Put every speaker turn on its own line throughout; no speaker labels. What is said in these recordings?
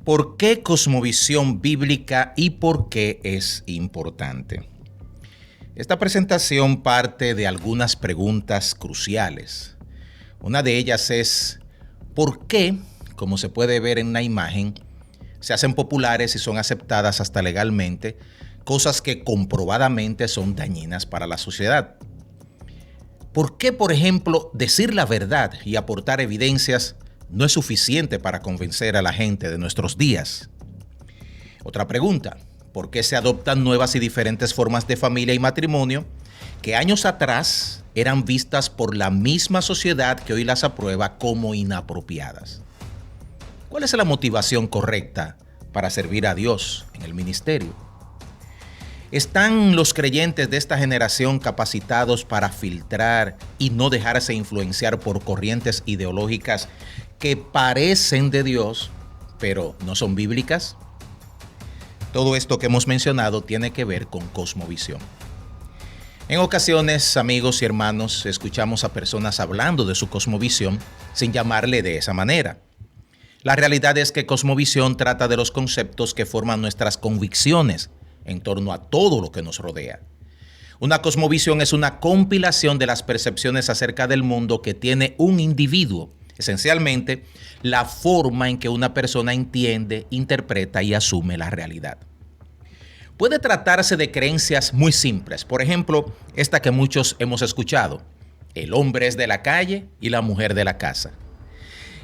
¿Por qué cosmovisión bíblica y por qué es importante? Esta presentación parte de algunas preguntas cruciales. Una de ellas es, ¿por qué, como se puede ver en la imagen, se hacen populares y son aceptadas hasta legalmente cosas que comprobadamente son dañinas para la sociedad? ¿Por qué, por ejemplo, decir la verdad y aportar evidencias no es suficiente para convencer a la gente de nuestros días? Otra pregunta, ¿por qué se adoptan nuevas y diferentes formas de familia y matrimonio que años atrás eran vistas por la misma sociedad que hoy las aprueba como inapropiadas? ¿Cuál es la motivación correcta para servir a Dios en el ministerio? ¿Están los creyentes de esta generación capacitados para filtrar y no dejarse influenciar por corrientes ideológicas que parecen de Dios, pero no son bíblicas? Todo esto que hemos mencionado tiene que ver con cosmovisión. En ocasiones, amigos y hermanos, escuchamos a personas hablando de su cosmovisión sin llamarle de esa manera. La realidad es que cosmovisión trata de los conceptos que forman nuestras convicciones en torno a todo lo que nos rodea. Una cosmovisión es una compilación de las percepciones acerca del mundo que tiene un individuo, esencialmente la forma en que una persona entiende, interpreta y asume la realidad. Puede tratarse de creencias muy simples, por ejemplo, esta que muchos hemos escuchado: el hombre es de la calle y la mujer de la casa.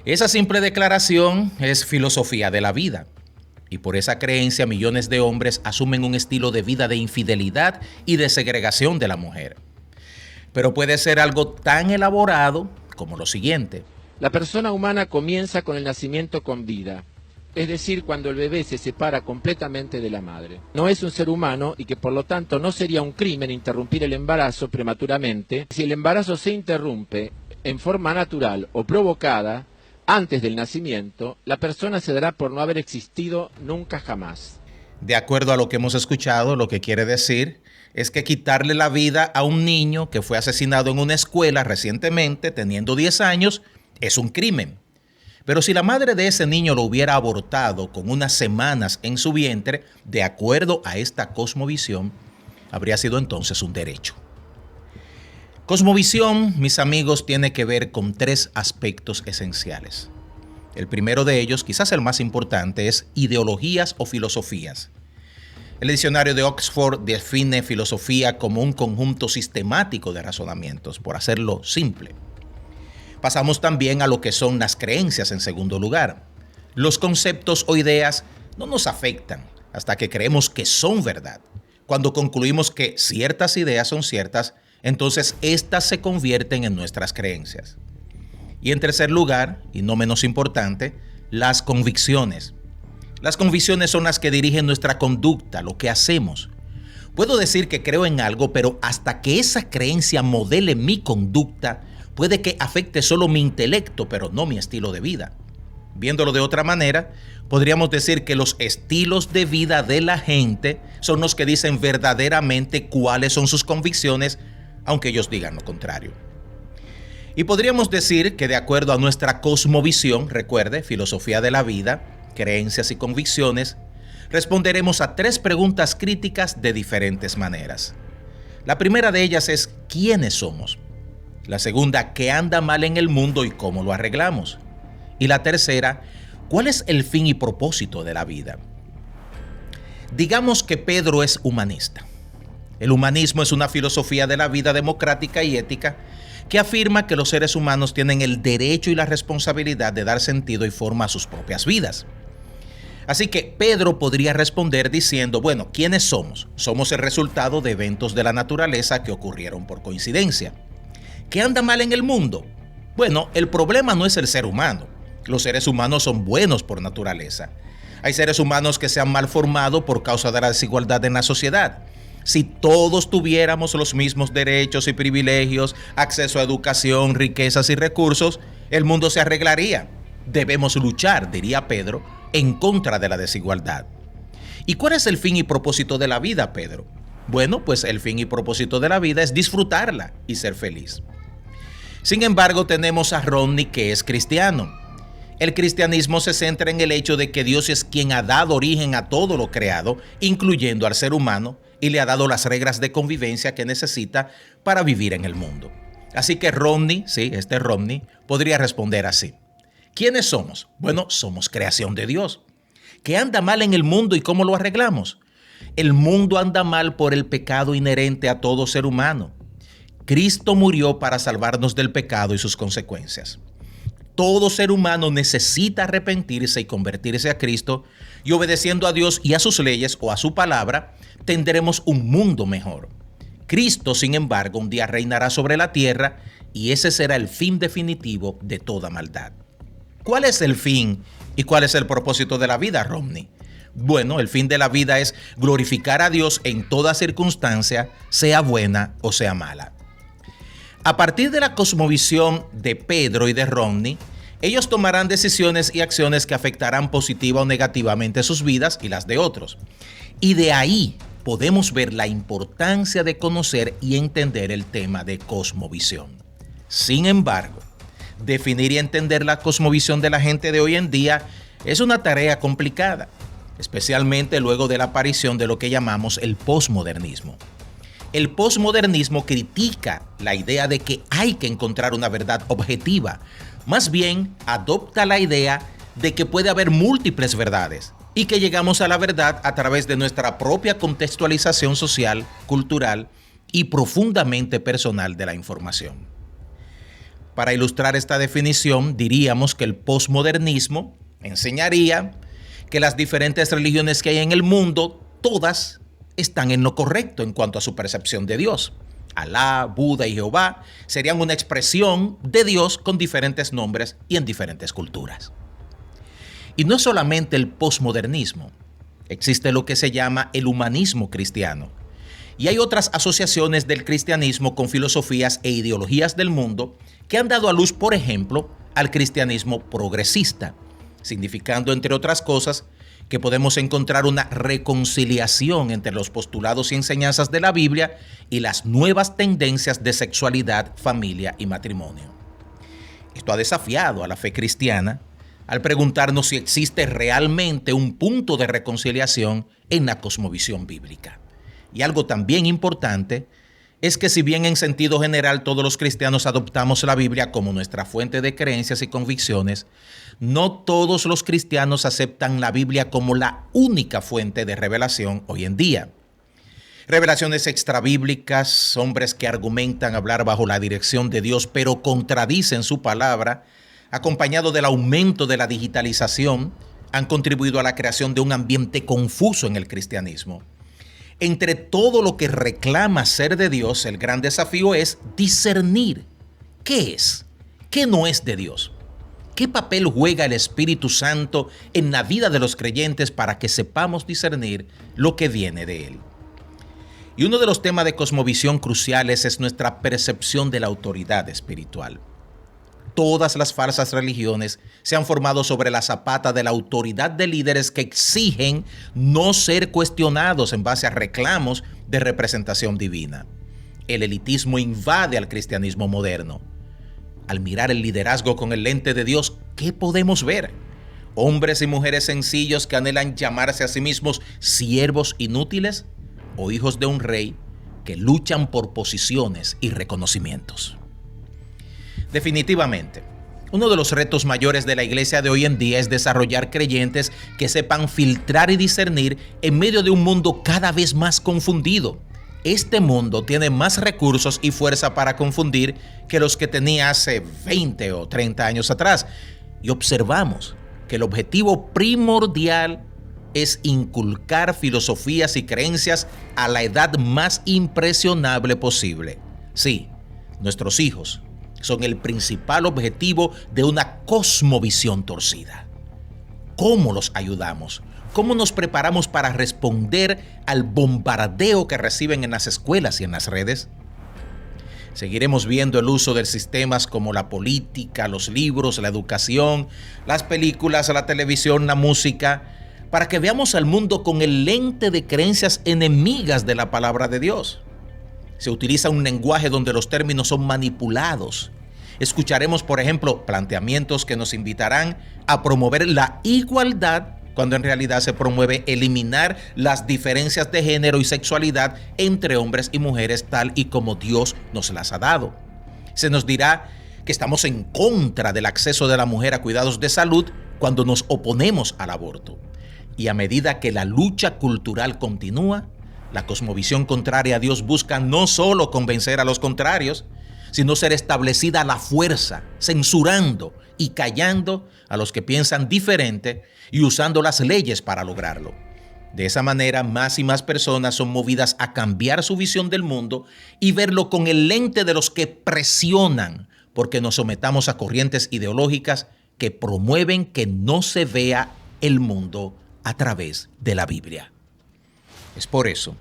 Esa simple declaración es filosofía de la vida. Y por esa creencia millones de hombres asumen un estilo de vida de infidelidad y de segregación de la mujer. Pero puede ser algo tan elaborado como lo siguiente.
La persona humana comienza con el nacimiento con vida, es decir, cuando el bebé se separa completamente de la madre. No es un ser humano y que por lo tanto no sería un crimen interrumpir el embarazo prematuramente si el embarazo se interrumpe en forma natural o provocada. Antes del nacimiento, la persona se dará por no haber existido nunca jamás.
De acuerdo a lo que hemos escuchado, lo que quiere decir es que quitarle la vida a un niño que fue asesinado en una escuela recientemente, teniendo 10 años, es un crimen. Pero si la madre de ese niño lo hubiera abortado con unas semanas en su vientre, de acuerdo a esta cosmovisión, habría sido entonces un derecho. Cosmovisión, mis amigos, tiene que ver con tres aspectos esenciales. El primero de ellos, quizás el más importante, es ideologías o filosofías. El diccionario de Oxford define filosofía como un conjunto sistemático de razonamientos, por hacerlo simple. Pasamos también a lo que son las creencias en segundo lugar. Los conceptos o ideas no nos afectan hasta que creemos que son verdad. Cuando concluimos que ciertas ideas son ciertas, entonces estas se convierten en nuestras creencias. Y en tercer lugar, y no menos importante, las convicciones. Las convicciones son las que dirigen nuestra conducta, lo que hacemos. Puedo decir que creo en algo, pero hasta que esa creencia modele mi conducta, puede que afecte solo mi intelecto, pero no mi estilo de vida. Viéndolo de otra manera, podríamos decir que los estilos de vida de la gente son los que dicen verdaderamente cuáles son sus convicciones, aunque ellos digan lo contrario. Y podríamos decir que de acuerdo a nuestra cosmovisión, recuerde, filosofía de la vida, creencias y convicciones, responderemos a tres preguntas críticas de diferentes maneras. La primera de ellas es ¿quiénes somos? La segunda, ¿qué anda mal en el mundo y cómo lo arreglamos? Y la tercera, ¿cuál es el fin y propósito de la vida? Digamos que Pedro es humanista. El humanismo es una filosofía de la vida democrática y ética que afirma que los seres humanos tienen el derecho y la responsabilidad de dar sentido y forma a sus propias vidas. Así que Pedro podría responder diciendo, bueno, ¿quiénes somos? Somos el resultado de eventos de la naturaleza que ocurrieron por coincidencia. ¿Qué anda mal en el mundo? Bueno, el problema no es el ser humano. Los seres humanos son buenos por naturaleza. Hay seres humanos que se han mal formado por causa de la desigualdad en la sociedad. Si todos tuviéramos los mismos derechos y privilegios, acceso a educación, riquezas y recursos, el mundo se arreglaría. Debemos luchar, diría Pedro, en contra de la desigualdad. ¿Y cuál es el fin y propósito de la vida, Pedro? Bueno, pues el fin y propósito de la vida es disfrutarla y ser feliz. Sin embargo, tenemos a Rodney, que es cristiano. El cristianismo se centra en el hecho de que Dios es quien ha dado origen a todo lo creado, incluyendo al ser humano, y le ha dado las reglas de convivencia que necesita para vivir en el mundo. Así que Romney, podría responder así. ¿Quiénes somos? Bueno, somos creación de Dios. ¿Qué anda mal en el mundo y cómo lo arreglamos? El mundo anda mal por el pecado inherente a todo ser humano. Cristo murió para salvarnos del pecado y sus consecuencias. Todo ser humano necesita arrepentirse y convertirse a Cristo, y obedeciendo a Dios y a sus leyes o a su palabra, tendremos un mundo mejor. Cristo, sin embargo, un día reinará sobre la tierra y ese será el fin definitivo de toda maldad. ¿Cuál es el fin y cuál es el propósito de la vida, Romney? Bueno, el fin de la vida es glorificar a Dios en toda circunstancia, sea buena o sea mala. A partir de la cosmovisión de Pedro y de Romney, ellos tomarán decisiones y acciones que afectarán positiva o negativamente sus vidas y las de otros. Y de ahí podemos ver la importancia de conocer y entender el tema de cosmovisión. Sin embargo, definir y entender la cosmovisión de la gente de hoy en día es una tarea complicada, especialmente luego de la aparición de lo que llamamos el posmodernismo. El posmodernismo critica la idea de que hay que encontrar una verdad objetiva. Más bien, adopta la idea de que puede haber múltiples verdades y que llegamos a la verdad a través de nuestra propia contextualización social, cultural y profundamente personal de la información. Para ilustrar esta definición, diríamos que el posmodernismo enseñaría que las diferentes religiones que hay en el mundo, todas están en lo correcto en cuanto a su percepción de Dios. Alá, Buda y Jehová serían una expresión de Dios con diferentes nombres y en diferentes culturas. Y no solamente el posmodernismo, existe lo que se llama el humanismo cristiano. Y hay otras asociaciones del cristianismo con filosofías e ideologías del mundo que han dado a luz, por ejemplo, al cristianismo progresista, significando, entre otras cosas, que podemos encontrar una reconciliación entre los postulados y enseñanzas de la Biblia y las nuevas tendencias de sexualidad, familia y matrimonio. Esto ha desafiado a la fe cristiana al preguntarnos si existe realmente un punto de reconciliación en la cosmovisión bíblica. Y algo también importante es que si bien en sentido general todos los cristianos adoptamos la Biblia como nuestra fuente de creencias y convicciones, no todos los cristianos aceptan la Biblia como la única fuente de revelación hoy en día. Revelaciones extrabíblicas, hombres que argumentan hablar bajo la dirección de Dios pero contradicen su palabra, acompañado del aumento de la digitalización, han contribuido a la creación de un ambiente confuso en el cristianismo. Entre todo lo que reclama ser de Dios, el gran desafío es discernir qué es, qué no es de Dios. ¿Qué papel juega el Espíritu Santo en la vida de los creyentes para que sepamos discernir lo que viene de Él? Y uno de los temas de cosmovisión cruciales es nuestra percepción de la autoridad espiritual. Todas las falsas religiones se han formado sobre la zapata de la autoridad de líderes que exigen no ser cuestionados en base a reclamos de representación divina. El elitismo invade al cristianismo moderno. Al mirar el liderazgo con el lente de Dios, ¿qué podemos ver? ¿Hombres y mujeres sencillos que anhelan llamarse a sí mismos siervos inútiles? ¿O hijos de un rey que luchan por posiciones y reconocimientos? Definitivamente, uno de los retos mayores de la iglesia de hoy en día es desarrollar creyentes que sepan filtrar y discernir en medio de un mundo cada vez más confundido. Este mundo tiene más recursos y fuerza para confundir que los que tenía hace 20 o 30 años atrás. Y observamos que el objetivo primordial es inculcar filosofías y creencias a la edad más impresionable posible. Sí, nuestros hijos son el principal objetivo de una cosmovisión torcida. ¿Cómo los ayudamos? ¿Cómo nos preparamos para responder al bombardeo que reciben en las escuelas y en las redes? Seguiremos viendo el uso de sistemas como la política, los libros, la educación, las películas, la televisión, la música, para que veamos al mundo con el lente de creencias enemigas de la palabra de Dios. Se utiliza un lenguaje donde los términos son manipulados Escucharemos, por ejemplo, planteamientos que nos invitarán a promover la igualdad, cuando en realidad se promueve eliminar las diferencias de género y sexualidad entre hombres y mujeres tal y como Dios nos las ha dado. Se nos dirá que estamos en contra del acceso de la mujer a cuidados de salud cuando nos oponemos al aborto. Y a medida que la lucha cultural continúa, la cosmovisión contraria a Dios busca no solo convencer a los contrarios, sino ser establecida a la fuerza, censurando y callando a los que piensan diferente y usando las leyes para lograrlo. De esa manera, más y más personas son movidas a cambiar su visión del mundo y verlo con el lente de los que presionan porque nos sometamos a corrientes ideológicas que promueven que no se vea el mundo a través de la Biblia. Es por eso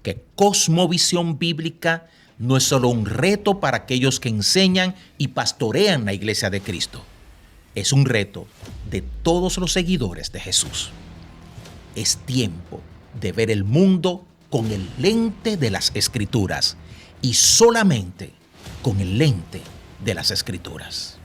que cosmovisión bíblica no es solo un reto para aquellos que enseñan y pastorean la Iglesia de Cristo. Es un reto de todos los seguidores de Jesús. Es tiempo de ver el mundo con el lente de las Escrituras y solamente con el lente de las Escrituras.